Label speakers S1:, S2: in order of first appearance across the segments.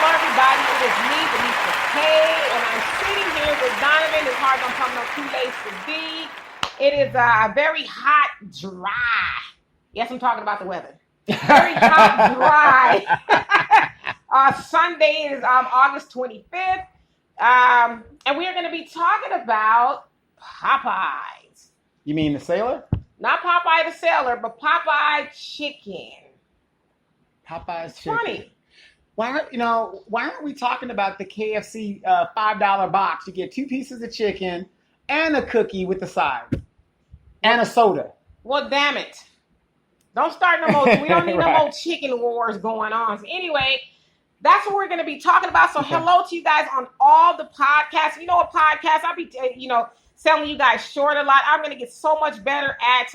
S1: Hello, everybody. It is me, Denise K, and I'm sitting here with Donovan. His heart don't come no too late to be. It is very hot, dry. Yes, I'm talking about the weather. Very hot, dry. Sunday is August 25th, and we are going to be talking about Popeyes.
S2: You mean the sailor?
S1: Not Popeye the Sailor, but Popeye Chicken.
S2: Popeye's chicken.
S1: Funny.
S2: Why aren't we talking about the KFC $5 box? You get 2 pieces of chicken and a cookie with the side and a soda.
S1: Well, damn it. Don't start no more. We don't need
S2: Right.
S1: no more chicken wars going on. So anyway, that's what we're going to be talking about. So hello to you guys on all the podcasts. You know what podcasts? I'll be, selling you guys short a lot. I'm going to get so much better at,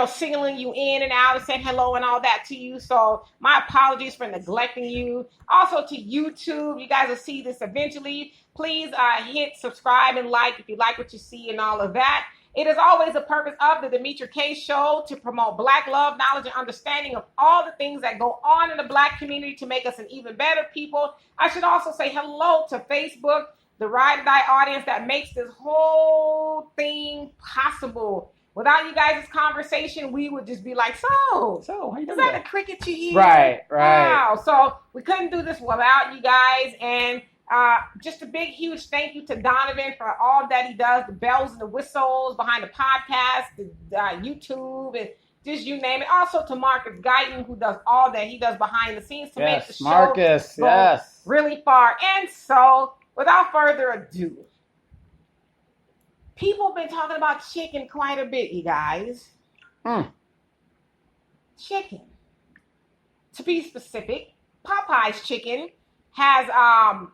S1: signaling you in and out and saying hello and all that to you. So my apologies for neglecting you. Also to YouTube, you guys will see this eventually. Please hit subscribe and like if you like what you see and all of that. It is always the purpose of the Demetria K Show to promote Black love, knowledge, and understanding of all the things that go on in the Black community to make us an even better people. I should also say hello to Facebook, the Ride or Die audience that makes this whole thing possible. Without you guys' conversation, we would just be like, so how you doing? Is that a cricket you hear?
S2: Right.
S1: Wow. So we couldn't do this without you guys. And just a big, huge thank you to Donovan for all that he does, the bells and the whistles behind the podcast, the YouTube, and just you name it. Also to Marcus Guyton, who does all that he does behind the scenes to make the show
S2: Marcus,
S1: go really far. And so, without further ado, people have been talking about chicken quite a bit, you guys. Chicken. To be specific, Popeye's chicken has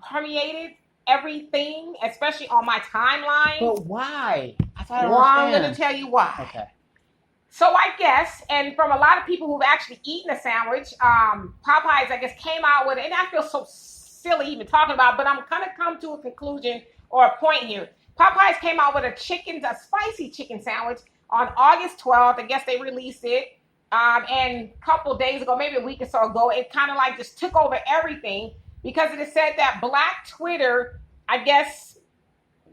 S1: permeated everything, especially on my timeline.
S2: But why?
S1: I'm going to tell you why.
S2: Okay.
S1: So I guess, and from a lot of people who've actually eaten a sandwich, Popeyes, I guess, came out with it, and I feel so silly even talking about it, but I'm going to come to a conclusion or a point here. Popeyes came out with a spicy chicken sandwich on August 12th. I guess they released it. And a couple of days ago, maybe a week or so ago, it kind of like just took over everything because it said that Black Twitter, I guess,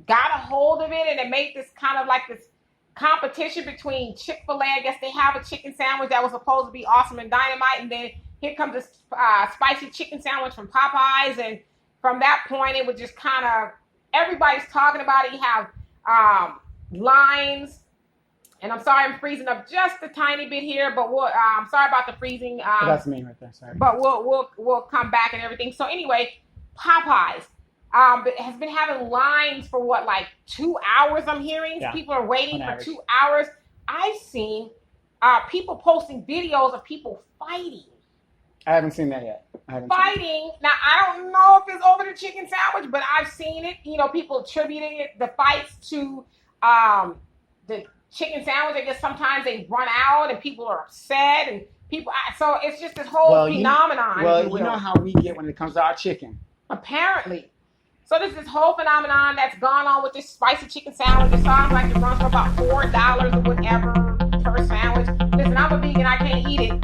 S1: got a hold of it and it made this kind of like this competition between Chik-fil-A. I guess they have a chicken sandwich that was supposed to be awesome and dynamite. And then here comes this spicy chicken sandwich from Popeyes. And from that point, it was just kind of, everybody's talking about it. You have lines. And I'm sorry I'm freezing up just a tiny bit here, but I'm sorry about the freezing.
S2: That's me right there. Sorry.
S1: But we'll come back and everything. So anyway, Popeyes has been having lines for like 2 hours. I'm hearing people are waiting for 2 hours. I've seen people posting videos of people fighting.
S2: I haven't seen that yet.
S1: Fighting. Now I don't know if it's over the chicken sandwich, but I've seen it. People attributing the fights to the chicken sandwich. I guess sometimes they run out and people are upset and people. So it's just this whole phenomenon.
S2: You know how we get when it comes to our chicken.
S1: Apparently. So there's this whole phenomenon that's gone on with this spicy chicken sandwich. It sounds like it runs for about $4 or whatever per sandwich. Listen, I'm a vegan. I can't eat it.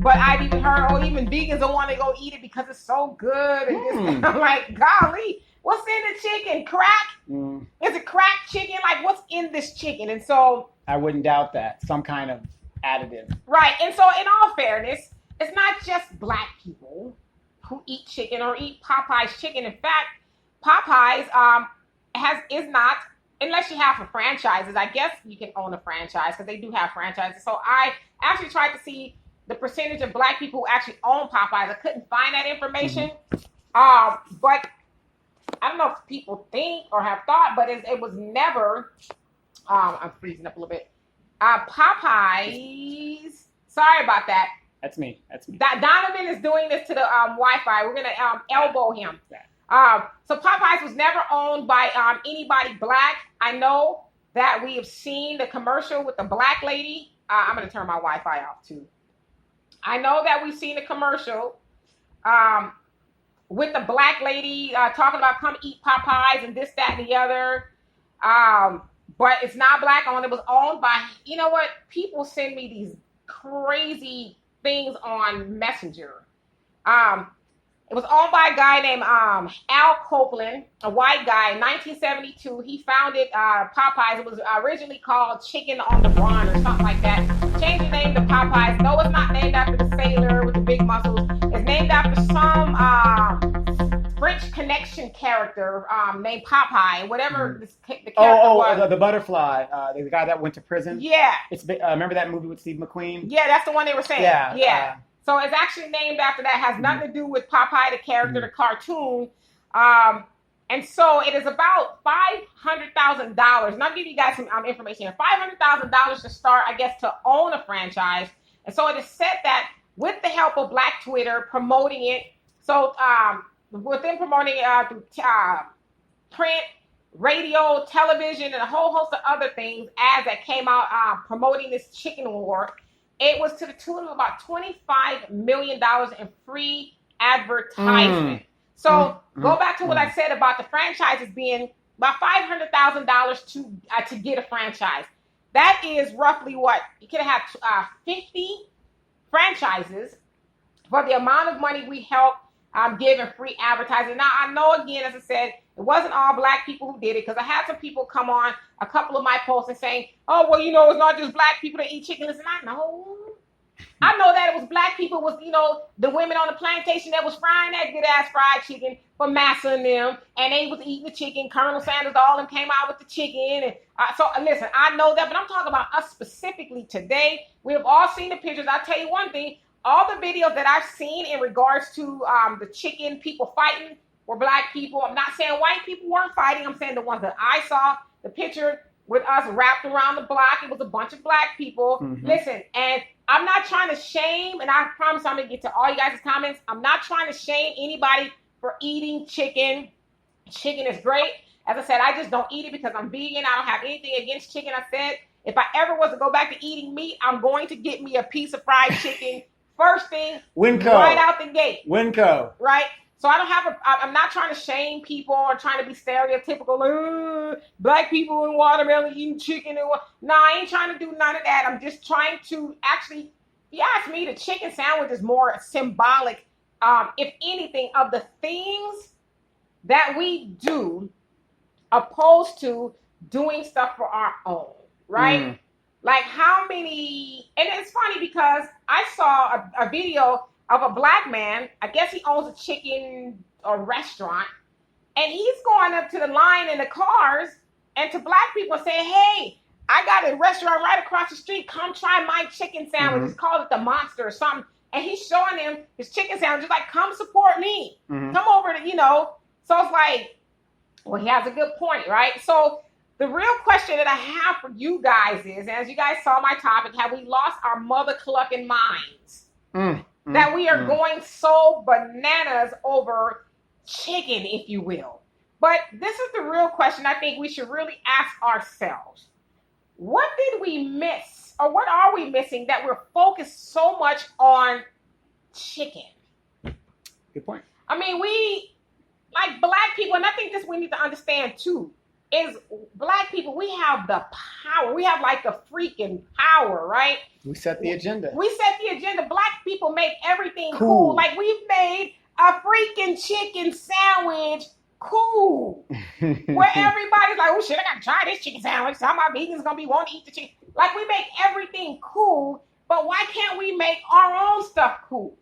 S1: But I've even heard, even vegans don't want to go eat it because it's so good. And I'm like, golly. What's in the chicken? Crack? Is it crack chicken? Like, what's in this chicken? And so...
S2: I wouldn't doubt that. Some kind of additive.
S1: Right. And so, in all fairness, it's not just Black people who eat chicken or eat Popeye's chicken. In fact, Popeye's is not, unless you have for franchises. I guess you can own a franchise because they do have franchises. So I actually tried to see the percentage of Black people who actually own Popeyes. I couldn't find that information. But I don't know if people think or have thought, but it was never, I'm freezing up a little bit. Popeyes, sorry about that.
S2: That's me.
S1: Donovan is doing this to the Wi-Fi. We're going to elbow him. So Popeyes was never owned by anybody Black. I know that we have seen the commercial with the Black lady. I'm going to turn my Wi-Fi off too. I know that we've seen the commercial with the Black lady talking about come eat Popeyes and this, that, and the other. But it's not Black owned. It was owned by, you know what? People send me these crazy things on Messenger. It was owned by a guy named Al Copeland, a white guy. In 1972, he founded Popeyes. It was originally called Chicken on the Run or something like that. Changed the name to Popeyes. No, it's not named after the sailor with the big muscles. It's named after some French Connection character named Popeye, whatever the character was.
S2: The butterfly, the guy that went to prison.
S1: Yeah.
S2: Remember that movie with Steve McQueen?
S1: Yeah, that's the one they were saying.
S2: Yeah.
S1: So it's actually named after that. It has nothing to do with Popeye the character, the cartoon. And so it is about $500,000. And I'll give you guys some information here. $500,000 to start, I guess, to own a franchise. And so it is said that with the help of Black Twitter promoting it, so with them promoting it through print, radio, television, and a whole host of other things, ads that came out promoting this chicken war, it was to the tune of about $25 million in free advertisement. So go back to what I said about the franchises being about $500,000 to get a franchise. That is roughly what you could have 50 franchises for the amount of money we help give in free advertising. Now I know, again, as I said, it wasn't all Black people who did it, because I had some people come on a couple of my posts and saying, "Oh, well, it's not just Black people that eat chicken." Listen, I know that it was Black people, was the women on the plantation that was frying that good ass fried chicken for Massa and them, and they was eating the chicken. Colonel Sanders, all of them came out with the chicken, and so listen, I know that, but I'm talking about us specifically today. We have all seen the pictures. I'll tell you one thing: all the videos that I've seen in regards to the chicken people fighting were Black people. I'm not saying white people weren't fighting. I'm saying the ones that I saw, the picture with us wrapped around the block, it was a bunch of Black people. Listen, and I'm not trying to shame, and I promise I'm going to get to all you guys' comments. I'm not trying to shame anybody for eating chicken. Chicken is great. As I said, I just don't eat it because I'm vegan. I don't have anything against chicken. I said, if I ever was to go back to eating meat, I'm going to get me a piece of fried chicken first thing, right out the gate.
S2: Winco.
S1: Right? So I'm not trying to shame people or trying to be stereotypical, Black people in watermelon eating chicken. No, I ain't trying to do none of that. I'm just trying to actually, if you ask me, the chicken sandwich is more symbolic, if anything, of the things that we do opposed to doing stuff for our own, right? Like how many, and it's funny because I saw a video of a Black man, I guess he owns a chicken or restaurant, and he's going up to the line in the cars and to Black people saying, "Hey, I got a restaurant right across the street. Come try my chicken sandwich." He's called it the Monster or something. And he's showing them his chicken sandwich, like, come support me. Come over to, So it's like, well, he has a good point, right? So the real question that I have for you guys is, as you guys saw my topic, have we lost our mother clucking minds? That we are going so bananas over chicken, if you will. But this is the real question I think we should really ask ourselves. What did we miss, or what are we missing that we're focused so much on chicken?
S2: Good point.
S1: I mean, we, like Black people, and I think this we need to understand too, is Black people, we have the power. We have like the freaking power, right?
S2: We set the agenda.
S1: We set the agenda. Black people make everything cool. Like we've made a freaking chicken sandwich cool. Where everybody's like, "Oh shit, I gotta try this chicken sandwich. Some of my vegans gonna be wanting to eat the chicken." Like we make everything cool, but why can't we make our own stuff cool?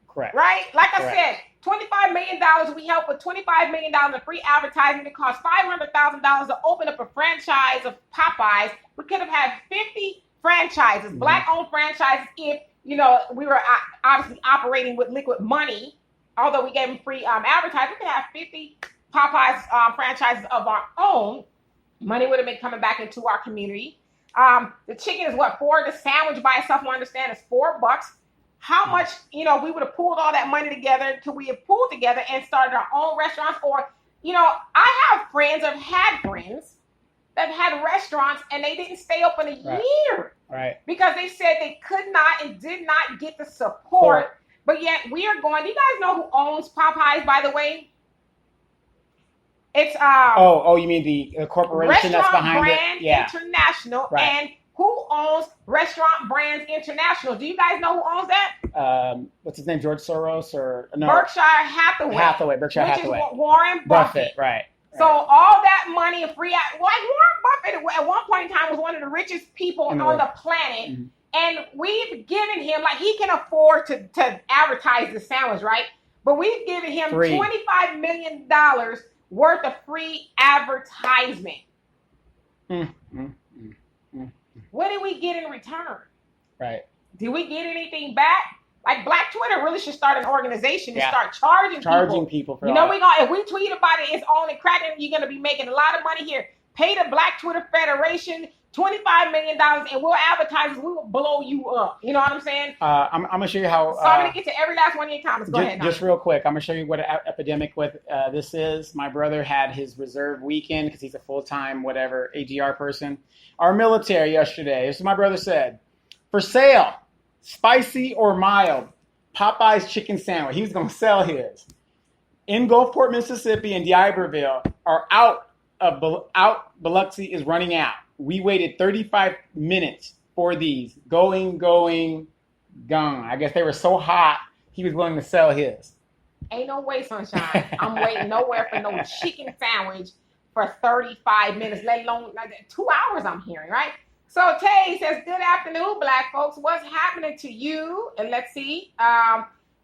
S2: Correct.
S1: Right? Like I said, $25 million, we help with $25 million in free advertising. It costs $500,000 to open up a franchise of Popeyes. We could have had 50 franchises, Black-owned franchises, if, we were obviously operating with liquid money. Although we gave them free advertising, we could have 50 Popeyes franchises of our own. Money would have been coming back into our community. The chicken is what, $4? The sandwich by itself, I understand, is $4. How much, we would have pulled all that money together until we have pulled together and started our own restaurants. Or, I have friends, I've had friends that had restaurants and they didn't stay open a year.
S2: Right.
S1: Because they said they could not and did not get the support. But yet we are going, do you guys know who owns Popeyes, by the way? It's
S2: you mean the corporation that's behind
S1: Brand
S2: it? Yeah.
S1: International. Right. And who owns Restaurant Brands International? Do you guys know who owns that?
S2: what's his name, George Soros or no?
S1: Berkshire Hathaway.
S2: Berkshire
S1: which
S2: Hathaway.
S1: Is Warren Buffett.
S2: Right.
S1: So all that money and free, like Warren Buffett at one point in time was one of the richest people on the planet.
S2: Mm-hmm.
S1: And we've given him, like, he can afford to advertise the sandwich, right? But we've given him $25 million worth of free advertisement. What did we get in return?
S2: Right.
S1: Did we get anything back? Like, Black Twitter really should start an organization to start charging people
S2: for
S1: if we tweet about it, it's on and cracking, you're going to be making a lot of money here. Pay the Black Twitter Federation $25 million and we'll advertise, we will blow you up. You know what I'm saying?
S2: I'm going to show you how.
S1: So I'm going to get to every last one of your comments. Go ahead.
S2: Just real quick, I'm going to show you what an epidemic with this is. My brother had his reserve weekend because he's a full-time AGR person. Our military yesterday, this is what my brother said. For sale, spicy or mild, Popeye's chicken sandwich. He was going to sell his. In Gulfport, Mississippi and D'Iberville are out. Biloxi is running out. We waited 35 minutes for these. Going, gone. I guess they were so hot, he was willing to sell his.
S1: Ain't no way, sunshine. I'm waiting nowhere for no chicken sandwich for 35 minutes, let alone 2 hours I'm hearing, right? So Tay says, good afternoon, Black folks. What's happening to you? And let's see.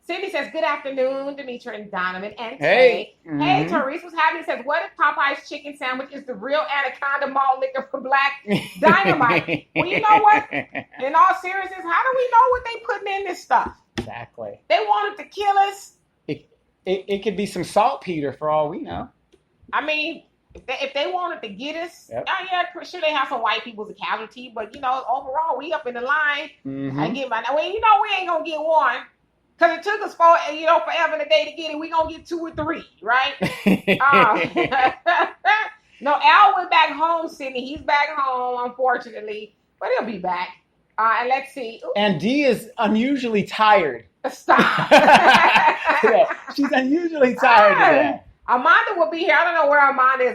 S1: Cindy says, good afternoon, Demetra and Donovan and Tay. Hey, Therese, what's happening? Says, what if Popeye's chicken sandwich is the real Anaconda malt liquor for Black Dynamite? Well, you know what? In all seriousness, how do we know what they putting in this stuff?
S2: Exactly.
S1: They wanted to kill us.
S2: It could be some saltpeter for all we know.
S1: I mean, if they wanted to get us, for sure they have some white people as a casualty, but overall we up in the line. I get my, we ain't gonna get one. Because it took us forever and a day to get it. We're going to get 2 or 3, right? No, Al went back home, Sydney. He's back home, unfortunately. But he'll be back. And let's see. Ooh.
S2: And Dee is unusually tired.
S1: Stop.
S2: She's unusually tired today.
S1: Amanda will be here. I don't know where Amanda is.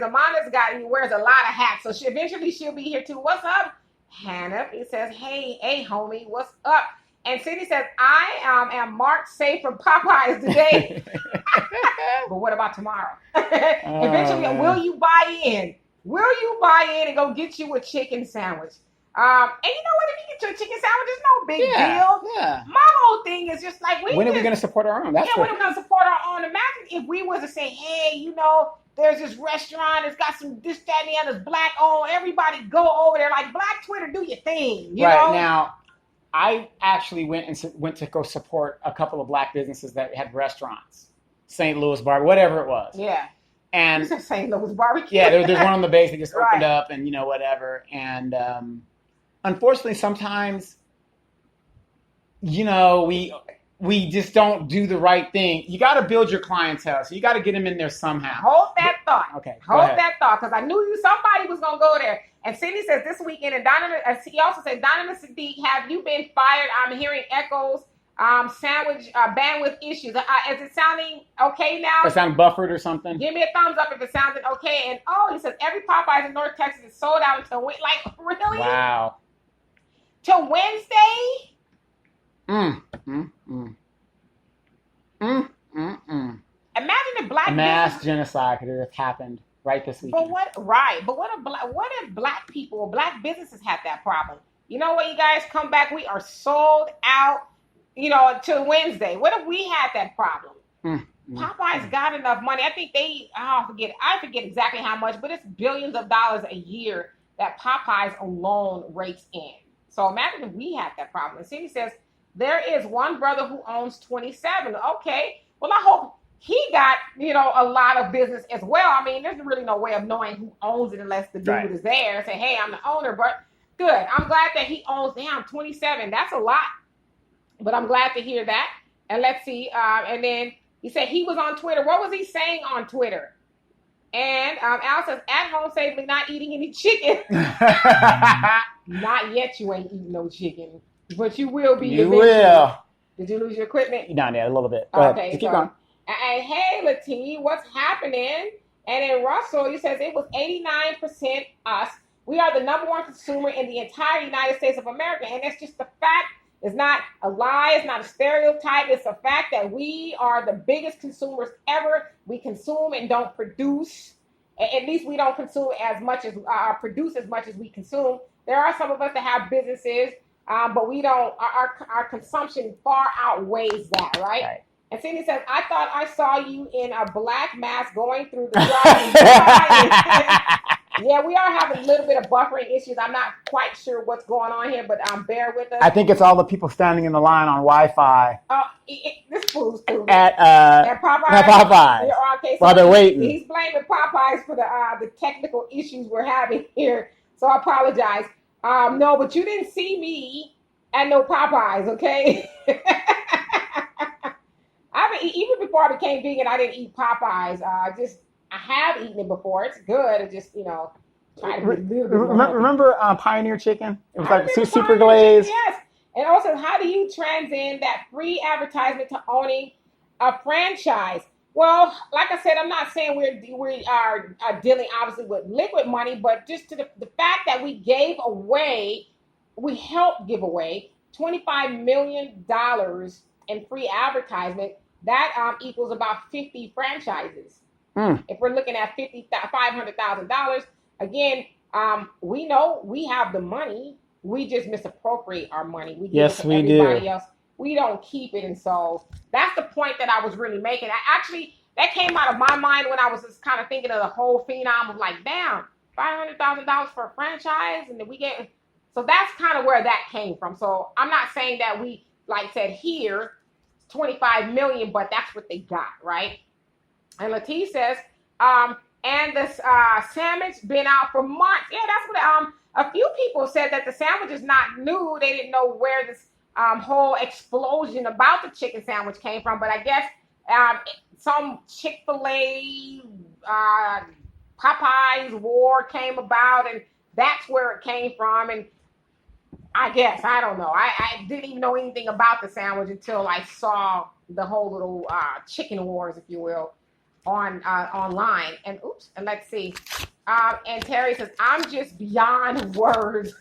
S1: He wears a lot of hats. So eventually she'll be here too. What's up, Hannah? He says, hey, homie, what's up? And Cindy says, I am marked safe from Popeyes today. But what about tomorrow? Eventually, will you buy in? Will you buy in and go get you a chicken sandwich? And you know what? If you get you a chicken sandwich, it's no big deal. Yeah. My whole thing is just like,
S2: when are we going to support our own?
S1: When are we going to support our own? Imagine if we was to say, hey, there's this restaurant, it's got some this, that, and the other, it's Black owned. Everybody go over there. Like, Black Twitter, do your thing. You know?
S2: Now, I actually went to go support a couple of Black businesses that had restaurants. St. Louis Bar, whatever it was.
S1: Yeah.
S2: And
S1: St. Louis Barbecue.
S2: Yeah, there's one on the base that just opened up and, whatever. And unfortunately, sometimes, we just don't do the right thing. You got to build your clientele. So you got to get them in there somehow.
S1: Hold that thought.
S2: Okay.
S1: Hold that thought, because I knew somebody was going to go there. And Cindy says this weekend, and he also said, Donovan Sadiq, have you been fired? I'm hearing echoes, sandwich bandwidth issues. Is it sounding okay now?
S2: It sound buffered or something?
S1: Give me a thumbs up if it sounded okay. And he says every Popeyes in North Texas is sold out until really?
S2: Wow.
S1: Till Wednesday? Imagine if Black
S2: mass genocide could have happened right this weekend.
S1: But what if Black people or Black businesses had that problem? You know what, you guys, come back. We are sold out, till Wednesday. What if we had that problem? Popeyes got enough money. I think I forget exactly how much, but it's billions of dollars a year that Popeyes alone rakes in. So imagine if we had that problem. And Cindy says, there is one brother who owns 27. Okay. Well, I hope he got, a lot of business as well. I mean, there's really no way of knowing who owns it unless the dude is there and say, hey, I'm the owner. But good. I'm glad that he owns 27. That's a lot. But I'm glad to hear that. And let's see. And then he said he was on Twitter. What was he saying on Twitter? And Al says, at home safely, not eating any chicken. Not yet, you ain't eating no chicken. But you will be.
S2: You will.
S1: Did you lose your equipment?
S2: No, a little bit. Go ahead. Keep going.
S1: And hey, Latine, what's happening? And then Russell, he says it was 89% us. We are the number one consumer in the entire United States of America. And that's just the fact It's not a lie. It's not a stereotype. It's a fact that we are the biggest consumers ever. We consume and don't produce. At least we don't consume as much as produce as much as we consume. There are some of us that have businesses, but we don't. Our consumption far outweighs that, right? And Cindy says, I thought I saw you in a black mask going through the drive. Yeah, we are having a little bit of buffering issues. I'm not quite sure what's going on here, but bear with us.
S2: I think it's all the people standing in the line on Wi-Fi.
S1: This fool's stupid.
S2: At
S1: Popeyes.
S2: At Popeyes.
S1: Okay, so
S2: while they're waiting.
S1: He's blaming Popeyes for the technical issues we're having here. So I apologize. No, but you didn't see me at no Popeyes, okay? Even before I became vegan, I didn't eat Popeyes. I have eaten it before. It's good. It just, try to be
S2: remember Pioneer Chicken? It was like super glazed.
S1: Yes. And also, how do you transcend that free advertisement to owning a franchise? Well, like I said, I'm not saying we are dealing obviously with liquid money, but just to the fact that we helped give away $25 million in free advertisement. That equals about 50 franchises. If we're looking at $500,000, again, we know we have the money. We just misappropriate our money. We give it to everybody else. We don't keep it. And so that's the point that I was really making. That came out of my mind when I was just kind of thinking of the whole phenom of like, damn, $500,000 for a franchise. And then so that's kind of where that came from. So I'm not saying that we, like said here, 25 million, but that's what they got, right? And Latif says, and this sandwich been out for months. Yeah, that's what a few people said, that the sandwich is not new. They didn't know where this whole explosion about the chicken sandwich came from. But I guess some Chick-fil-A, Popeyes war came about, and that's where it came from. And I guess, I don't know. I didn't even know anything about the sandwich until I saw the whole little chicken wars, if you will, online. And let's see. And Terry says, I'm just beyond words.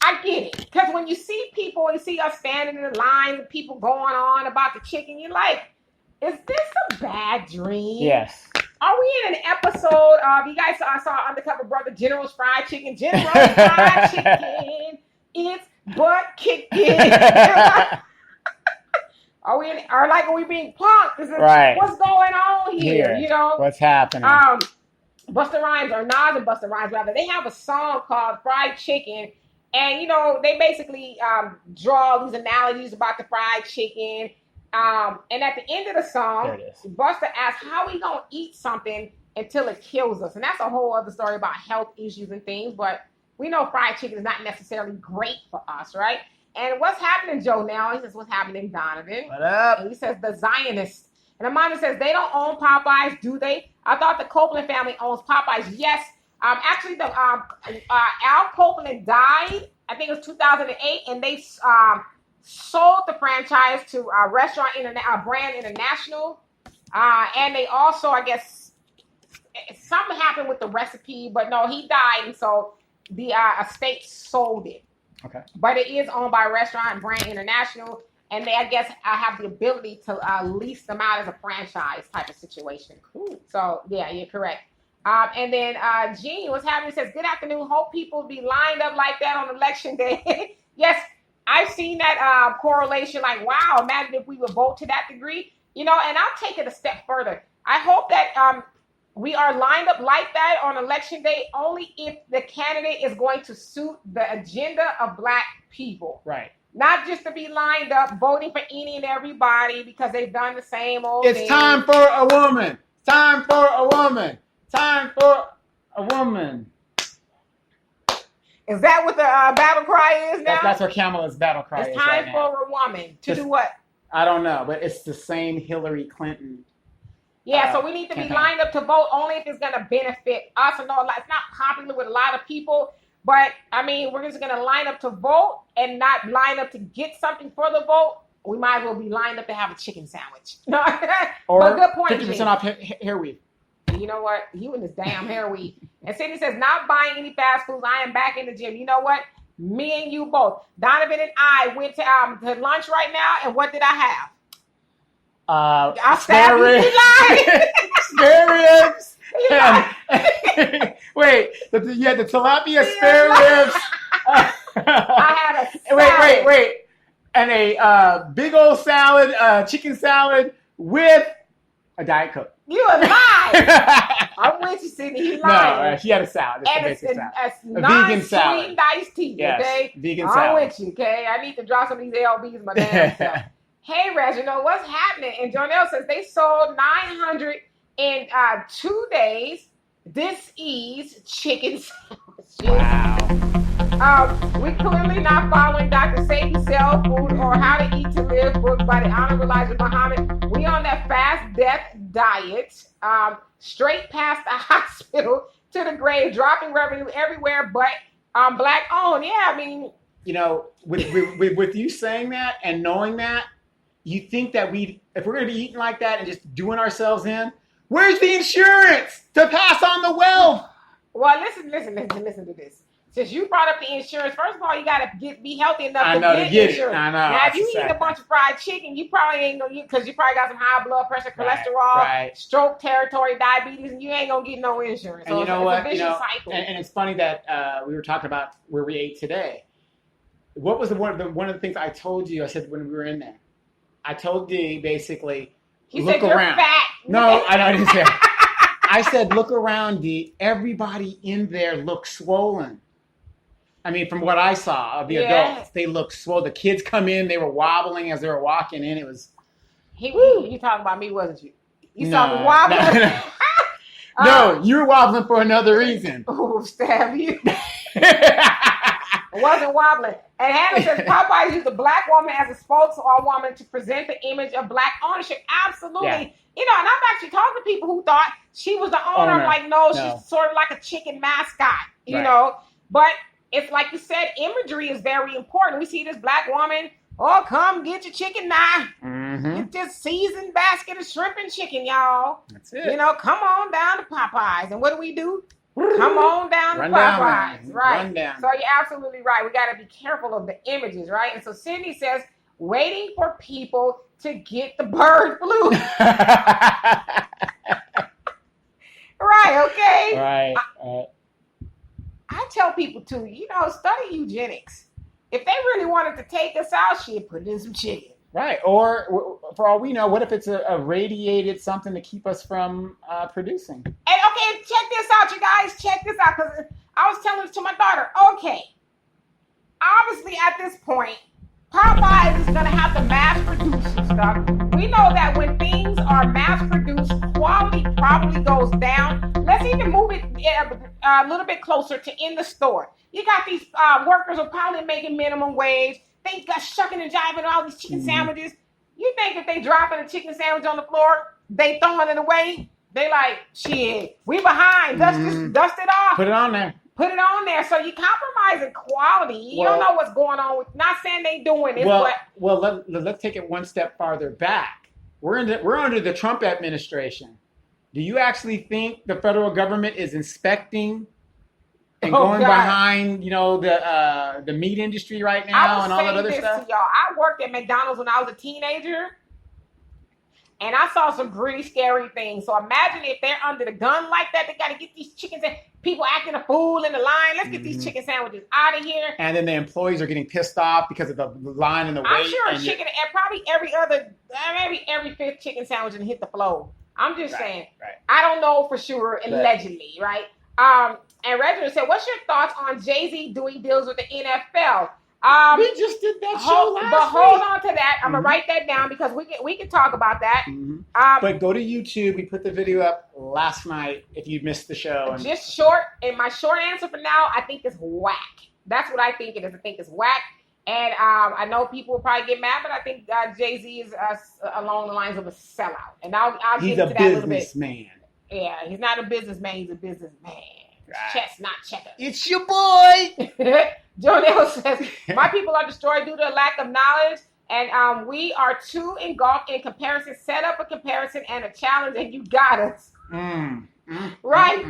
S1: I get it. Because when you see people, you see us standing in the line and people going on about the chicken, you're like, is this a bad dream?
S2: Yes.
S1: Are we in an episode of, you guys saw Undercover Brother, General's Fried Chicken? General's Fried Chicken, it's butt kicking. Are we being punked?
S2: Right.
S1: What's going on here?
S2: What's happening?
S1: Busta Rhymes, or Nas and Busta Rhymes rather, they have a song called Fried Chicken, and they basically draw these analogies about the fried chicken. And at the end of the song, Busta asks, how we gonna eat something until it kills us? And that's a whole other story about health issues and things, but we know fried chicken is not necessarily great for us, right? And what's happening, Joe, now? He says, what's happening, Donovan?
S2: What up?
S1: And he says, the Zionists. And Amanda says, they don't own Popeyes, do they? I thought the Copeland family owns Popeyes. Yes. Actually, Al Copeland died, I think it was 2008, and they sold the franchise to Brand International. And they also, I guess, something happened with the recipe, but no, he died, and so the estate sold it.
S2: Okay.
S1: But it is owned by Restaurant Brand International, and they, I guess, have the ability to lease them out as a franchise type of situation. Cool. So, yeah, you're correct. And then Jean, what's happening, says, good afternoon. Hope people be lined up like that on election day. Yes, I've seen that correlation. Like, wow, imagine if we would vote to that degree. And I'll take it a step further. I hope that we are lined up like that on election day only if the candidate is going to suit the agenda of Black people.
S2: Right.
S1: Not just to be lined up voting for any and everybody because they've done the same old thing.
S2: It's time for a woman. Time for a woman. Time for a woman.
S1: Is that what the battle cry is now?
S2: That's what Kamala's battle cry is.
S1: It's time for a woman to do what?
S2: I don't know, but it's the same Hillary Clinton.
S1: Yeah, so we need to be lined up to vote only if it's going to benefit us. I know it's not popular with a lot of people, but I mean, we're just going to line up to vote and not line up to get something for the vote. We might as well be lined up to have a chicken sandwich.
S2: Or
S1: but good point,
S2: 50% off hair weave.
S1: You know what? You and this damn hair weave. And Sydney says, not buying any fast foods. I am back in the gym. You know what? Me and you both. Donovan and I went to lunch right now, and what did I have? I'll
S2: spare ribs. Spare ribs. Wait, you had the tilapia spare ribs.
S1: I had a salad.
S2: Wait. And a big old salad, chicken salad with a Diet Coke.
S1: You a lie. I'm with you, Sydney. He lying.
S2: No, she had a salad.
S1: And it's a vegan salad. Iced tea,
S2: yes,
S1: okay?
S2: Vegan
S1: salad.
S2: I'm
S1: with you, okay? I need to drop some of these LBs my damn self. Hey, Reginald, what's happening? And Jonelle says they sold 900 in 2 days. This is chicken sandwiches.
S2: Wow.
S1: We clearly not following Dr. Sadie Sell Food or How to Eat to Live book by the Honorable Elijah Muhammad. We on that fast death diet, straight past the hospital to the grave, dropping revenue everywhere but black owned. Yeah, I mean,
S2: you know, with you saying that and knowing that, you think that if we're going to be eating like that and just doing ourselves in, where's the insurance to pass on the wealth?
S1: Well, listen to this. Since you brought up the insurance, first of all, you got to be healthy enough to get insurance.
S2: I know.
S1: Now, if you eat a bunch of fried chicken, you probably ain't going to get, because you probably got some high blood pressure, cholesterol, stroke territory, diabetes, and you ain't going to get no insurance.
S2: And
S1: so
S2: you know what?
S1: It's a vicious cycle.
S2: And it's funny that we were talking about where we ate today. What was one of the things I told you? I said when we were in there. I told Dee basically, look around.
S1: You're fat.
S2: No, I didn't say that. I said, look around, Dee. Everybody in there looks swollen. I mean, from what I saw of the adults, they look swole. The kids come in, they were wobbling as they were walking in. It was...
S1: You talking about me, wasn't you? You saw me wobbling?
S2: No, you were wobbling for another reason.
S1: Oh, stab you. I wasn't wobbling. And Hannah says Popeyes used a black woman as a spokeswoman to present the image of black ownership. Absolutely. Yeah. You know, and I've actually talked to people who thought she was the owner. I'm like, no, she's sort of like a chicken mascot, you know. But it's like you said, imagery is very important. We see this black woman, come get your chicken now. Mm-hmm. Get this seasoned basket of shrimp and chicken, y'all.
S2: That's it.
S1: You know, come on down to Popeyes. And what do? Come on down to Popeyes. Right.
S2: Run down.
S1: So you're absolutely right. We got to be careful of the images, right? And so Cindy says, waiting for people to get the bird flu. Right, okay?
S2: Right.
S1: I tell people too, study eugenics. If they really wanted to take us out, put in some chicken.
S2: Right. Or for all we know, what if it's a radiated something to keep us from producing?
S1: And okay, check this out, you guys. Check this out, because I was telling this to my daughter. Okay, obviously at this point, Popeyes is going to have to mass produce some stuff. We know that when things are mass produced, quality probably goes down. Let's even move it a little bit closer to in the store. You got these workers who are probably making minimum wage. They got shucking and jiving all these chicken sandwiches. You think if they dropping a chicken sandwich on the floor, they throwing it away? They like, shit, we behind. Dust it off.
S2: Put it on there.
S1: Put it on there. So you compromising quality. You don't know what's going on with. Not saying they doing it.
S2: Let's take it one step farther back. We're under the Trump administration. Do you actually think the federal government is inspecting and going behind, the meat industry right now and all that other stuff?
S1: To y'all. I worked at McDonald's when I was a teenager, and I saw some pretty scary things. So imagine if they're under the gun like that, they got to get these chickens and people acting a fool in the line. Let's get these chicken sandwiches out of here.
S2: And then the employees are getting pissed off because of the line and the wait.
S1: I'm sure chicken, and probably maybe every fifth chicken sandwich and hit the floor. I'm just saying.
S2: Right.
S1: I don't know for sure, allegedly, right? And Reginald said, what's your thoughts on Jay-Z doing deals with the NFL?
S2: We just did that show last week.
S1: But hold on to that. I'm going to write that down because we can talk about that.
S2: Mm-hmm. But go to YouTube. We put the video up last night if you missed the show.
S1: Just short. And my short answer for now, I think it's whack. That's what I think it is. I think it's whack. And I know people will probably get mad, but I think Jay-Z is along the lines of a sellout. And I'll get into that a little bit.
S2: He's a businessman.
S1: Yeah, he's not a businessman. He's a businessman. Right. Chess, not checker.
S2: It's your boy.
S1: Jonelle says, my people are destroyed due to a lack of knowledge, and we are too engulfed in comparison. Set up a comparison and a challenge, and you got us. Right.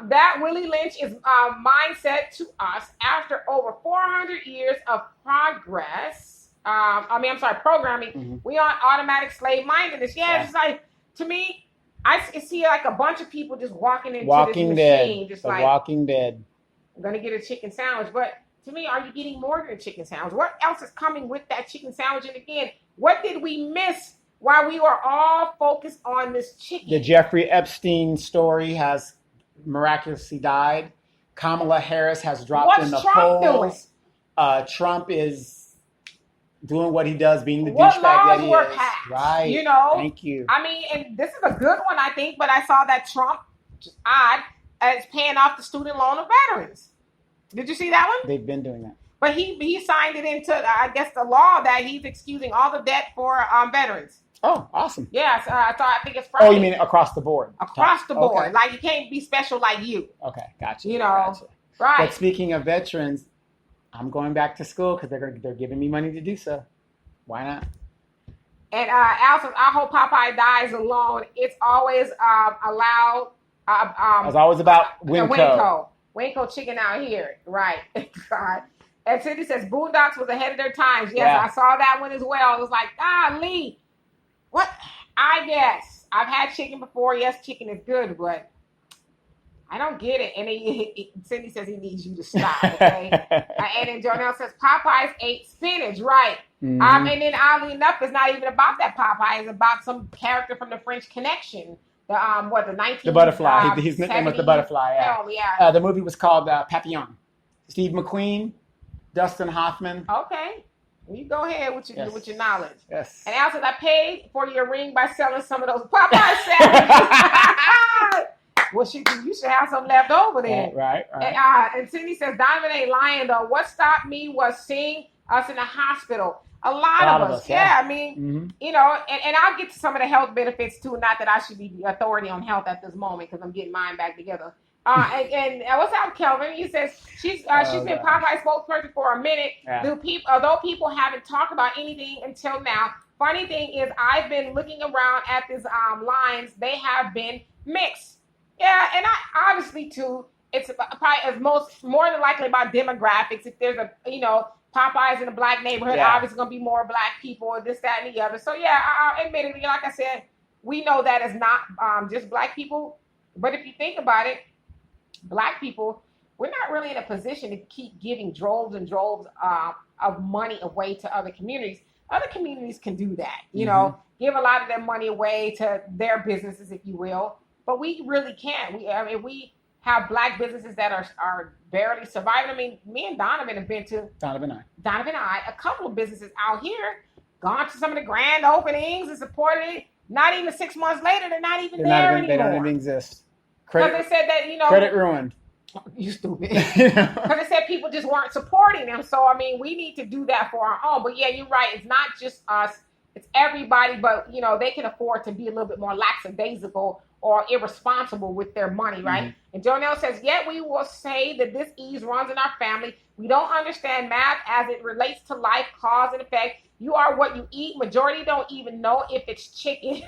S1: That Willie Lynch is mindset to us after over 400 years of progress. I'm sorry, programming. We on automatic slave mindedness. Yeah, it's like, to me, I see like a bunch of people just walking into this machine, just like
S2: Walking Dead.
S1: I'm gonna get a chicken sandwich, but to me, are you getting more than a chicken sandwich? What else is coming with that chicken sandwich? And again, what did we miss while we were all focused on this chicken?
S2: The Jeffrey Epstein story has miraculously died. Kamala Harris has dropped in the polls. Trump is doing what he does, being the douchebag that he is.
S1: Passed,
S2: right.
S1: You know.
S2: Thank you.
S1: I mean, and this is a good one, I think, but I saw that Trump, which is odd, is paying off the student loan of veterans. Did you see that one?
S2: They've been doing that.
S1: But he signed it into, I guess, the law that he's excusing all the debt for veterans.
S2: Oh, awesome.
S1: Yes, I think it's Friday.
S2: Oh, you mean across the board?
S1: Across the board.
S2: Okay.
S1: Like, you can't be special like you.
S2: Okay, gotcha.
S1: You know,
S2: gotcha.
S1: Right.
S2: But speaking of veterans, I'm going back to school because they're giving me money to do so. Why not?
S1: And Allison, I hope Popeye dies alone. It's always allowed.
S2: It's always about Winco.
S1: Winco chicken out here. Right. God. And Cindy says, Boondocks was ahead of their times. Yes, yeah. I saw that one as well. It was like, golly. What? I guess. I've had chicken before. Yes, chicken is good, but I don't get it. And Cindy says he needs you to stop, okay? And then Jonelle says, Popeyes ate spinach, right? And then oddly enough, it's not even about that Popeye. It's about some character from the French Connection. The 19...
S2: The Butterfly. His nickname was the Butterfly, yeah.
S1: Film, yeah.
S2: The movie was called Papillon. Steve McQueen, Dustin Hoffman.
S1: Okay. You go ahead with your knowledge.
S2: Yes.
S1: And Al says, I paid for your ring by selling some of those Popeye sandwiches. Well, you should have some left over then.
S2: Right.
S1: And Cindy says, Donovan ain't lying, though. What stopped me was seeing us in the hospital. A lot of us. Yeah. I mean, you know, and I'll get to some of the health benefits, too. Not that I should be the authority on health at this moment because I'm getting mine back together. And what's up, Kelvin? He says she's been Popeye's spokesperson for a minute. Yeah. Although people haven't talked about anything until now, funny thing is I've been looking around at these lines. They have been mixed. Yeah, and I obviously too. It's probably more than likely about demographics. If there's Popeyes in a black neighborhood, obviously going to be more black people, or this, that, and the other. So yeah, admittedly, like I said, we know that it's not just black people. But if you think about it, black people, we're not really in a position to keep giving droves and droves of money away to other communities. Other communities can do that, you know, give a lot of their money away to their businesses, if you will. But we really can't. We have black businesses that are barely surviving. I mean, me and Donovan have been to Donovan and I, a couple of businesses out here, gone to some of the grand openings and supported it. Not even 6 months later, they're not even there anymore. They don't even
S2: exist.
S1: Because they said that,
S2: credit ruined.
S1: You stupid. Because they said people just weren't supporting them. So, I mean, we need to do that for our own. But, yeah, you're right. It's not just us. It's everybody. But, they can afford to be a little bit more lackadaisical or irresponsible with their money, right? And Jonelle says, yet we will say that this ease runs in our family. We don't understand math as it relates to life, cause, and effect. You are what you eat. Majority don't even know if it's chicken.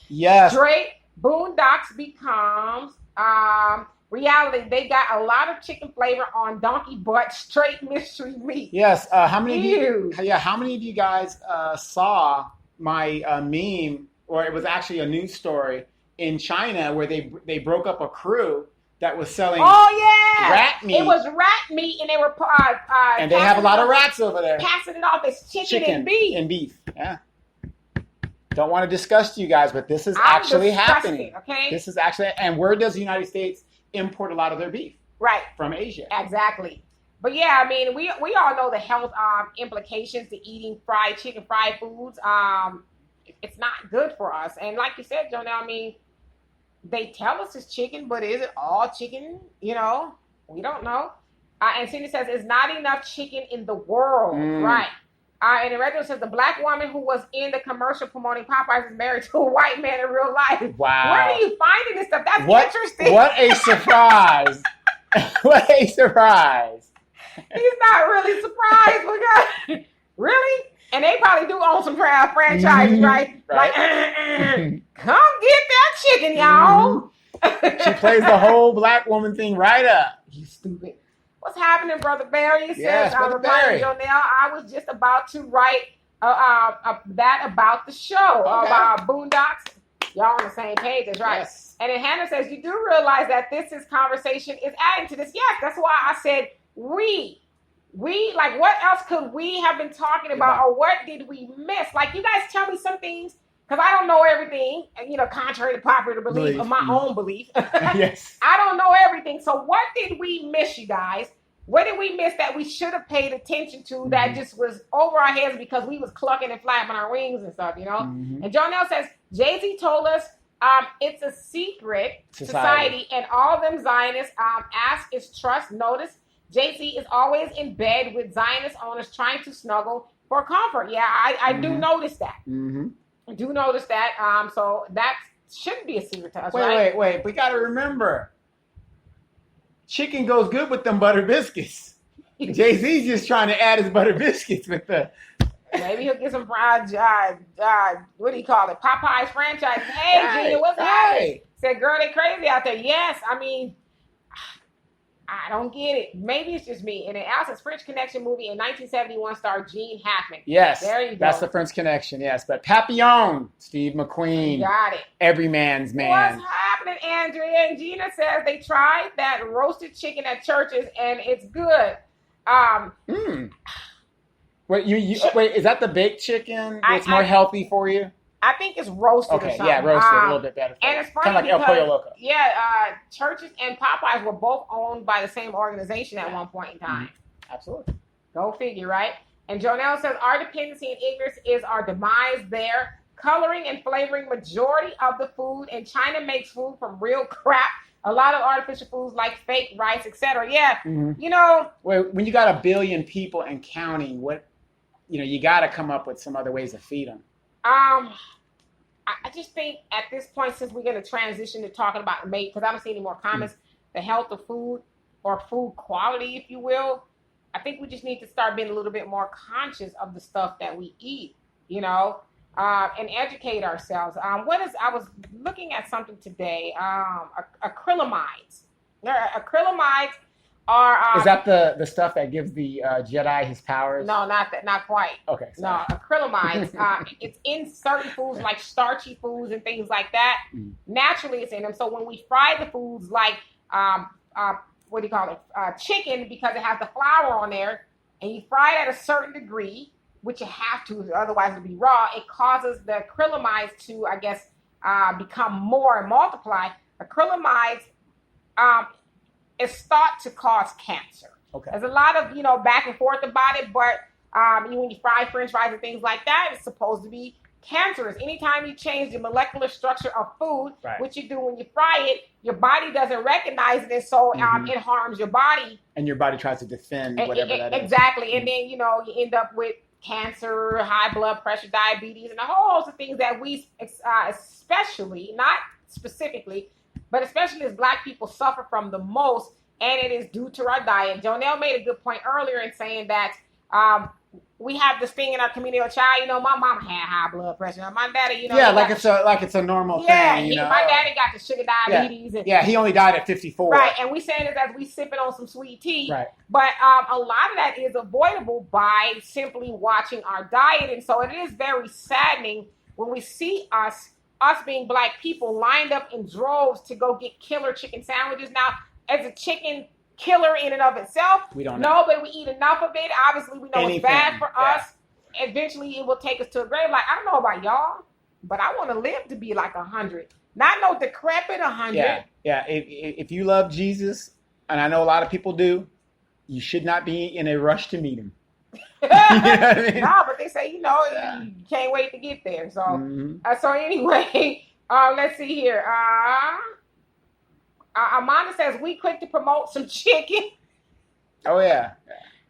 S2: Yes.
S1: Straight Boondocks becomes reality. They got a lot of chicken flavor on donkey butt, straight mystery meat.
S2: Yes. How many of you guys saw my meme, or it was actually a news story in China where they broke up a crew that was selling rat meat.
S1: It was rat meat, and they were
S2: and they have a lot of rats over there.
S1: Passing it off as chicken and beef.
S2: And beef, yeah. Don't want to discuss to you guys, but this is actually happening.
S1: Okay.
S2: This is actually, and where does the United States import a lot of their beef?
S1: Right.
S2: From Asia.
S1: Exactly. But yeah, I mean, we all know the health implications to eating fried foods. It's not good for us. And like you said, Jonelle, I mean, they tell us it's chicken, but is it all chicken? We don't know. And Cindy says, it's not enough chicken in the world. Right. And the regular says, the black woman who was in the commercial promoting Popeyes is married to a white man in real life.
S2: Wow.
S1: Where are you finding this stuff? That's interesting.
S2: What a surprise. What a surprise.
S1: He's not really surprised because, really? And they probably do own some franchises, right? Like, come get that chicken, y'all.
S2: She plays the whole black woman thing right up.
S1: You stupid. What's happening, Brother Barry? It
S2: Yes,
S1: says,
S2: Brother Barry.
S1: Jonelle, I was just about to write that about the show, about Boondocks. Y'all on the same page, that's right.
S2: Yes.
S1: And then Hannah says, you do realize that this conversation is adding to this. Yes, that's why I said we, like, what else could we have been talking about, or what did we miss? Like, you guys tell me some things, because I don't know everything, contrary to popular belief of my own belief.
S2: Yes.
S1: I don't know everything. So what did we miss, you guys? What did we miss that we should have paid attention to that just was over our heads because we was clucking and flapping our wings and stuff, And Jonelle says, Jay-Z told us it's a secret society and all them Zionists ask is trust. Notice Jay-Z is always in bed with Zionist owners trying to snuggle for comfort. Yeah, I do notice that. I do notice that. So that shouldn't be a secret to us, right?
S2: Wait. We got to remember, chicken goes good with them butter biscuits. Jay-Z's just trying to add his butter biscuits with the...
S1: Maybe he'll get some fried, what do you call it? Popeye's franchise. Hey, Gina, what's happening? Said, girl, they crazy out there. Yes, I mean, I don't get it. Maybe it's just me. And then Alice's French Connection movie in 1971 starred Gene Hackman.
S2: Yes,
S1: there you go.
S2: That's the French Connection, yes. But Papillon, Steve McQueen.
S1: Got it.
S2: Every man's man.
S1: What's happening, Andrea? And Gina says they tried that roasted chicken at churches, and it's good.
S2: Wait, wait, is that the baked chicken? It's more healthy for you?
S1: I think it's roasted or something.
S2: Yeah, roasted a little bit better.
S1: And it's funny
S2: kind of like
S1: because,
S2: El Pollo Loco.
S1: Yeah, churches and Popeyes were both owned by the same organization at one point in time.
S2: Absolutely.
S1: Go figure, right? And Jonelle says, our dependency and ignorance is our demise there. Coloring and flavoring majority of the food, and China makes food from real crap. A lot of artificial foods like fake rice, etc. Yeah,
S2: Wait, when you got 1 billion people and counting, you got to come up with some other ways to feed them.
S1: I just think at this point, since we're going to transition to talking about because I don't see any more comments, the health of food or food quality, if you will, I think we just need to start being a little bit more conscious of the stuff that we eat, and educate ourselves. I was looking at something today, acrylamides. Acrylamides are...
S2: Is that the stuff that gives the Jedi his powers?
S1: No, not that. Not quite.
S2: Okay. Sorry.
S1: No, acrylamides. It's in certain foods like starchy foods and things like that. Naturally, it's in them. So when we fry the foods like, what do you call it? Chicken, because it has the flour on there, and you fry it at a certain degree, which you have to, otherwise it'll be raw, it causes the acrylamides to, I guess, become more and multiply. Acrylamides is thought to cause cancer. Okay. There's a lot of, back and forth about it, but when you fry French fries and things like that, it's supposed to be cancerous. Anytime you change the molecular structure of food, which you do when you fry it, your body doesn't recognize it, so it harms your body. And your body tries to defend whatever that is. Exactly. And then, you end up with cancer, high blood pressure, diabetes, and a whole host of things that we, especially, not specifically, but especially as Black people, suffer from the most, and it is due to our diet. Jonelle made a good point earlier in saying that we have this thing in our community. Child, my mama had high blood pressure. My daddy, like it's a normal thing. My daddy got the sugar diabetes. He only died at 54. Right, and we saying this as we sipping on some sweet tea. Right, but a lot of that is avoidable by simply watching our diet, and so it is very saddening when we see us being Black people lined up in droves to go get killer chicken sandwiches. Now, as a chicken killer in and of itself, we don't know, but we eat enough of it. Obviously, we know it's bad for us. Eventually, it will take us to a grave. Like, I don't know about y'all, but I want to live to be like 100. Not no decrepit 100. Yeah. If you love Jesus, and I know a lot of people do, you should not be in a rush to meet him. You know what I mean? No, but they say, you can't wait to get there. So, so anyway, let's see here. Amanda says, we quick to promote some chicken. Oh, yeah.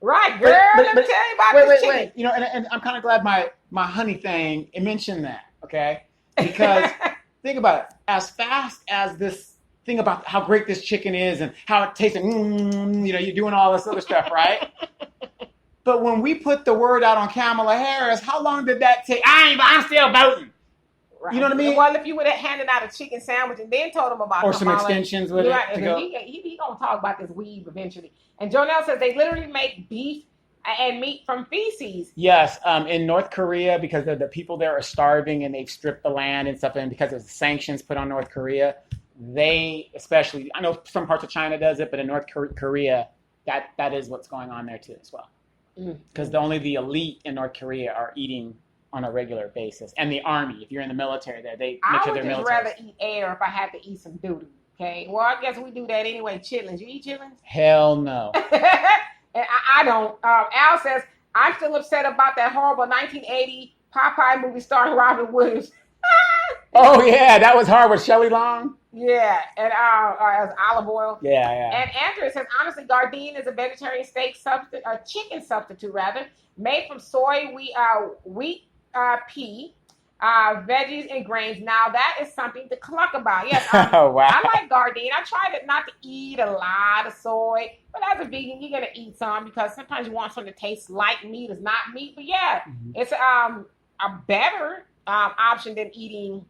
S1: Right, girl. Let me tell you about this chicken. Wait. And I'm kind of glad my honey thing, it mentioned that, okay? Because think about it. As fast as this thing about how great this chicken is and how it tastes, you're doing all this other stuff, right? But when we put the word out on Kamala Harris, how long did that take? I'm still voting. Right.
S2: You know what I mean?
S1: Well, if you would have handed out a chicken sandwich and then told him about
S2: or some
S1: Kamala,
S2: extensions with it
S1: right,
S2: to go.
S1: he gonna talk about this weave eventually. And Jonelle says they literally make beef and meat from feces.
S2: Yes, in North Korea, because the people there are starving and they've stripped the land and stuff, and because of the sanctions put on North Korea, they especially, I know some parts of China does it, but in North Korea, that is what's going on there too as well. Because only the elite in North Korea are eating on a regular basis, and the army. If you're in the military, there they make sure they're military.
S1: I would just rather eat air if I had to eat some doo-doo. Okay, well I guess we do that anyway. Chitlins, you eat chitlins?
S2: Hell no.
S1: And I don't. Al says I'm still upset about that horrible 1980 Popeye movie starring Robin Williams.
S2: Oh yeah, that was hard with Shelley Long.
S1: Yeah, and as olive oil.
S2: Yeah.
S1: And Andrew says, honestly, Gardein is a vegetarian steak substitute, or chicken substitute rather, made from soy, wheat, pea, veggies, and grains. Now that is something to cluck about. Yes,
S2: oh wow.
S1: I like Gardein. I try not to eat a lot of soy, but as a vegan, you're gonna eat some because sometimes you want something that tastes like meat, is not meat. But yeah, it's a better option than eating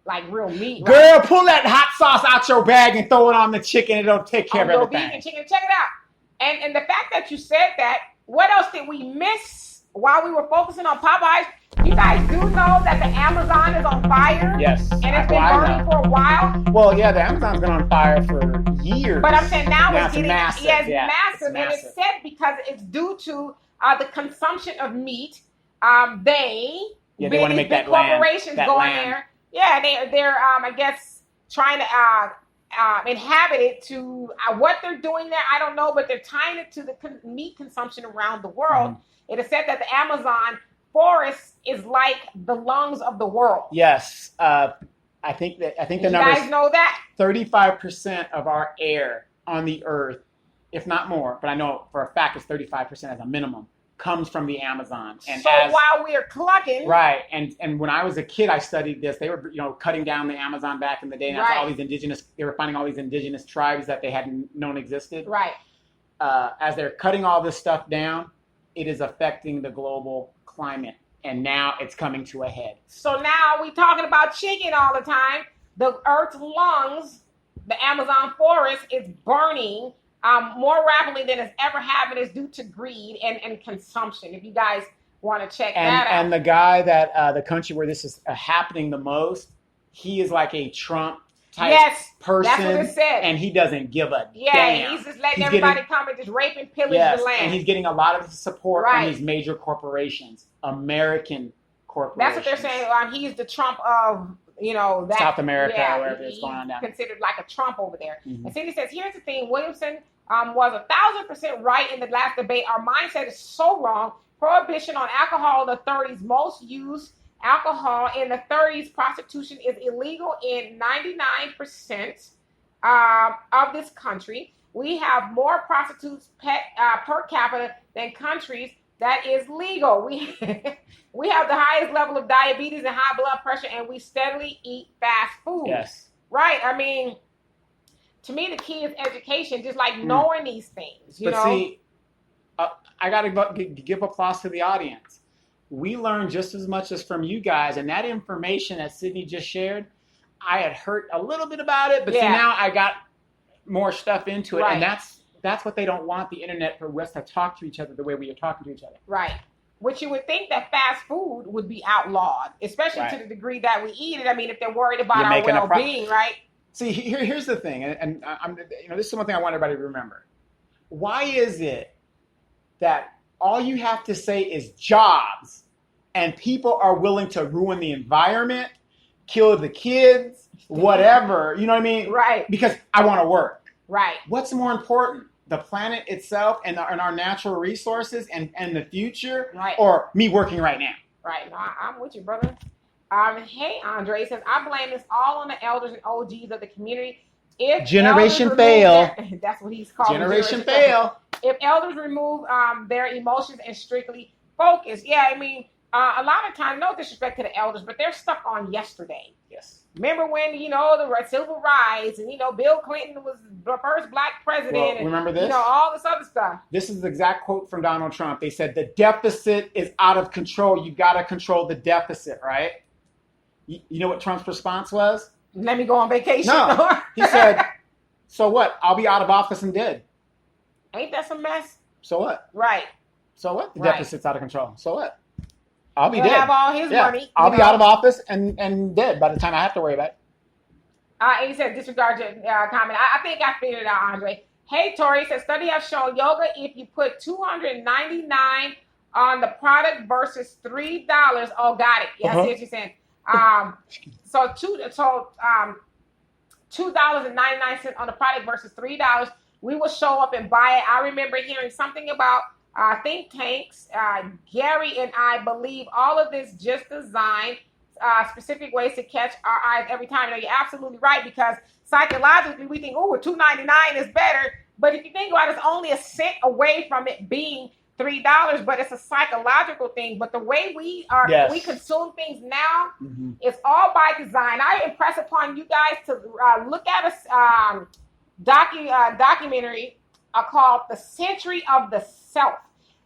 S1: like real meat.
S2: Girl, right? Pull that hot sauce out your bag and throw it on the chicken. It'll take care of everything.
S1: Vegan chicken, check it out. And the fact that you said that, what else did we miss while we were focusing on Popeyes? You guys do know that the Amazon is on fire.
S2: Yes.
S1: And it's been burning for a while.
S2: Well, yeah, the Amazon's been on fire for years.
S1: But I'm saying now it's getting
S2: massive.
S1: Yeah, it's massive. And it's said because it's due to the consumption of meat. They
S2: want to make that
S1: corporations
S2: land.
S1: Going there. Yeah, they're I guess trying to inhabit it to what they're doing there. I don't know, but they're tying it to the meat consumption around the world. It is said that the Amazon forest is like the lungs of the world.
S2: Yes, I think the numbers. You
S1: guys know that
S2: 35% of our air on the earth, if not more, but I know for a fact it's 35% as a minimum, comes from the Amazon. And
S1: so while we are clucking,
S2: right, and when I was a kid, I studied this. They were, cutting down the Amazon back in the day, and that's all these they were finding all these indigenous tribes that they hadn't known existed.
S1: Right.
S2: As they're cutting all this stuff down, it is affecting the global climate, and now it's coming to a head. So
S1: now we talking about chicken all the time. The Earth's lungs, the Amazon forest, is burning more rapidly than it's ever happened. Is due to greed and consumption. If you guys want to check that out.
S2: And the guy that the country where this is happening the most, he is like a Trump type person.
S1: That's what it said.
S2: And he doesn't give a damn.
S1: Yeah, he's just letting everybody come and just rape and pillage the land.
S2: And he's getting a lot of support from these major corporations, American corporations.
S1: That's what they're saying. He's the Trump of that
S2: South America, wherever it's going on down.
S1: Considered like a Trump over there. And Cindy says, here's the thing, Williamson was 1,000% right in the last debate. Our mindset is so wrong. Prohibition on alcohol in the 30s. Most used alcohol in the 30s. Prostitution is illegal in 99% of this country. We have more prostitutes per capita than countries that is legal. We have the highest level of diabetes and high blood pressure, and we steadily eat fast food.
S2: Yes.
S1: Right. I mean, to me, the key is education, just like knowing these things.
S2: See, I got to give applause to the audience. We learned just as much as from you guys, and that information that Sydney just shared, I had heard a little bit about it, but see, now I got more stuff into it, and that's what they don't want the internet for us to talk to each other the way we are talking to each other.
S1: Right. Which you would think that fast food would be outlawed, especially to the degree that we eat it. I mean, if they're worried about our well-being, right?
S2: See, here's the thing, and I'm, this is one thing I want everybody to remember. Why is it that all you have to say is jobs, and people are willing to ruin the environment, kill the kids, whatever, you know what I mean?
S1: Right.
S2: Because I want to work.
S1: Right.
S2: What's more important? The planet itself and our natural resources and the future, or me working right now?
S1: Right. No, I'm with you, brother. Hey, Andre says, I blame this all on the elders and OGs of the community. If
S2: Generation fail.
S1: That's what he's called.
S2: Generation fail.
S1: If elders remove their emotions and strictly focus. Yeah, I mean, a lot of times, no disrespect to the elders, but they're stuck on yesterday.
S2: Yes.
S1: Remember when, the civil rights and, Bill Clinton was the first black president.
S2: Well, remember this?
S1: All this other stuff.
S2: This is the exact quote from Donald Trump. They said, the deficit is out of control. You got to control the deficit, right? You know what Trump's response was?
S1: Let me go on vacation.
S2: No. He said, so what? I'll be out of office and dead.
S1: Ain't that some mess?
S2: So what?
S1: Right.
S2: So what? The
S1: Right.
S2: deficit's out of control. So what? I'll be
S1: He'll
S2: dead.
S1: have all his money.
S2: I'll be out of office and dead by the time I have to worry about it.
S1: And he said, disregard your comment. I think I figured it out, Andre. Hey, Tori says, study has shown yoga, if you put $299 on the product versus $3. Oh, got it. Yeah, I see what you're saying. So $2.99 on the product versus $3. We will show up and buy it. I remember hearing something about think tanks. Gary and I believe all of this just designed specific ways to catch our eyes every time. You know, you're absolutely right, because psychologically we think, oh, $2.99 is better. But if you think about it, it's only a cent away from it being $3, but it's a psychological thing. But the way we consume things now, it's all by design. I impress upon you guys to look at a documentary called The Century of the Self.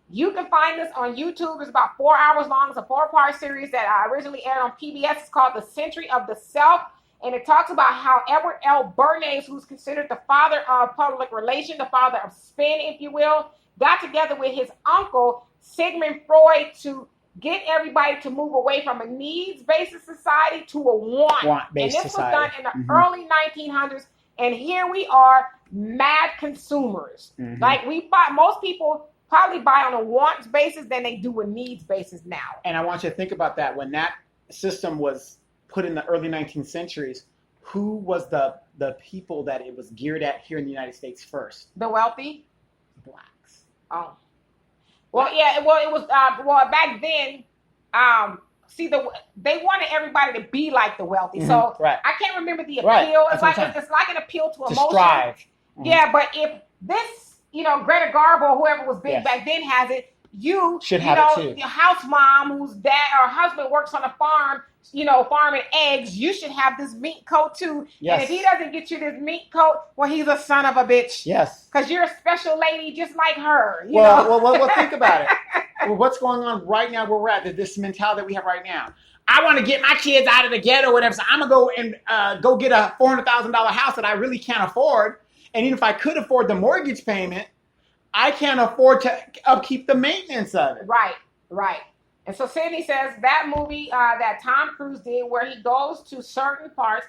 S1: You can find this on YouTube. It's about 4 hours long. It's a 4-part series that originally aired on PBS. It's called The Century of the Self. And it talks about how Edward L. Bernays, who's considered the father of public relations, the father of spin, if you will, got together with his uncle, Sigmund Freud, to get everybody to move away from a needs-based society to a want-based society. And this was done in the early 1900s. And here we are, mad consumers. Like most people probably buy on a wants basis than they do a needs basis now.
S2: And I want you to think about that. When that system was put in the early 19th centuries, who was the people that it was geared at here in the United States first?
S1: The wealthy?
S2: Blacks.
S1: Oh. Well, yeah, well, it was, back then, they wanted everybody to be like the wealthy. So I can't remember the appeal.
S2: Right.
S1: It's like an appeal to emotion.
S2: Strive.
S1: Yeah, but if this, Greta Garbo or whoever was big back then has it, you should have it too. Your house mom whose dad or husband works on a farm, farming eggs, you should have this mink coat too. Yes. And if he doesn't get you this mink coat, well, he's a son of a bitch.
S2: Yes.
S1: Because you're a special lady just like her.
S2: Well, think about it. Well, what's going on right now where we're at, this mentality that we have right now. I want to get my kids out of the ghetto or whatever, so I'm going to go and go get a $400,000 house that I really can't afford. And even if I could afford the mortgage payment, I can't afford to upkeep the maintenance of it.
S1: Right. And so Sydney says that movie that Tom Cruise did where he goes to certain parts,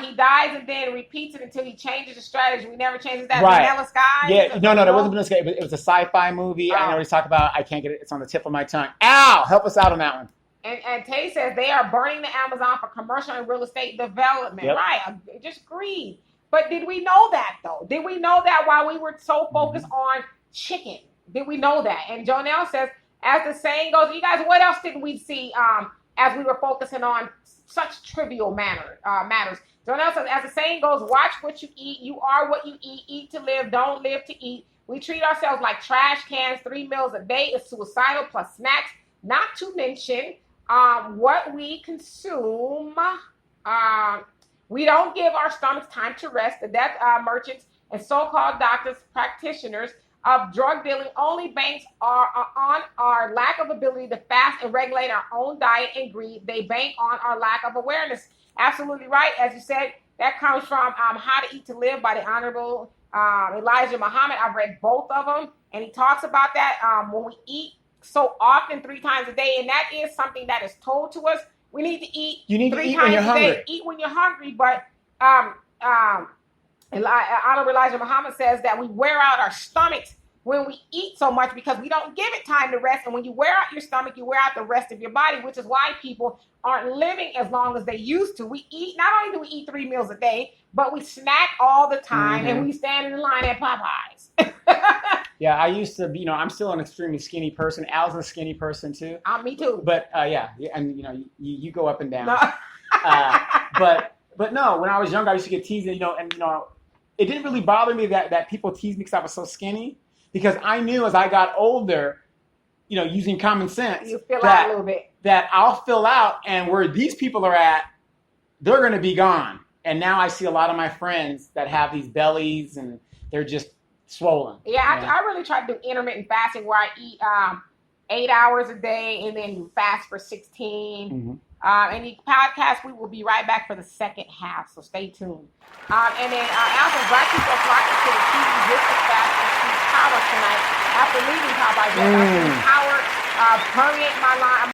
S1: he dies and then repeats it until he changes the strategy. We never changes that. Vanilla Sky?
S2: Yeah, no, that wasn't Vanilla Sky. It was a sci-fi movie. I know what he's talking about. I can't get it. It's on the tip of my tongue. Al, help us out on that one.
S1: And Tay says they are burning the Amazon for commercial and real estate development. Yep. Right. Just greed. But did we know that, though? Did we know that while we were so focused on chicken? Did we know that? And Jonelle says, as the saying goes, you guys, what else did we see as we were focusing on such trivial matters? Jonelle says, as the saying goes, watch what you eat. You are what you eat. Eat to live. Don't live to eat. We treat ourselves like trash cans. 3 meals a day is suicidal, plus snacks. Not to mention what we consume. We don't give our stomachs time to rest. The death merchants and so-called doctors, practitioners of drug dealing only banks on our lack of ability to fast and regulate our own diet and greed. They bank on our lack of awareness. Absolutely right. As you said, that comes from How to Eat to Live by the Honorable Elijah Muhammad. I've read both of them, and he talks about that when we eat so often 3 times a day, and that is something that is told to us. We need to eat.
S2: You need 3 times a day.
S1: Eat when you're hungry. But Honorable Elijah Muhammad says that we wear out our stomachs when we eat so much because we don't give it time to rest. And when you wear out your stomach, you wear out the rest of your body, which is why people aren't living as long as they used to. We eat, not only do we eat 3 meals a day, but we snack all the time and we stand in line at Popeyes.
S2: Yeah, I used to be, I'm still an extremely skinny person. Al's a skinny person too.
S1: Me too.
S2: But and you go up and down. No. But no, when I was younger, I used to get teased, and it didn't really bother me that people teased me because I was so skinny, because I knew as I got older, using common sense,
S1: you fill out a little bit.
S2: That I'll fill out, and where these people are at, they're going to be gone. And now I see a lot of my friends that have these bellies, and they're just swollen.
S1: Yeah, I really try to do intermittent fasting where I eat 8 hours a day, and then you fast for 16.
S2: Mm-hmm.
S1: And the podcast, we will be right back for the second half, so stay tuned. And then also, Black people are flocking to the TV just as fast as Steve Power tonight after leaving Popeyes. Yes, I see Power permeate my line.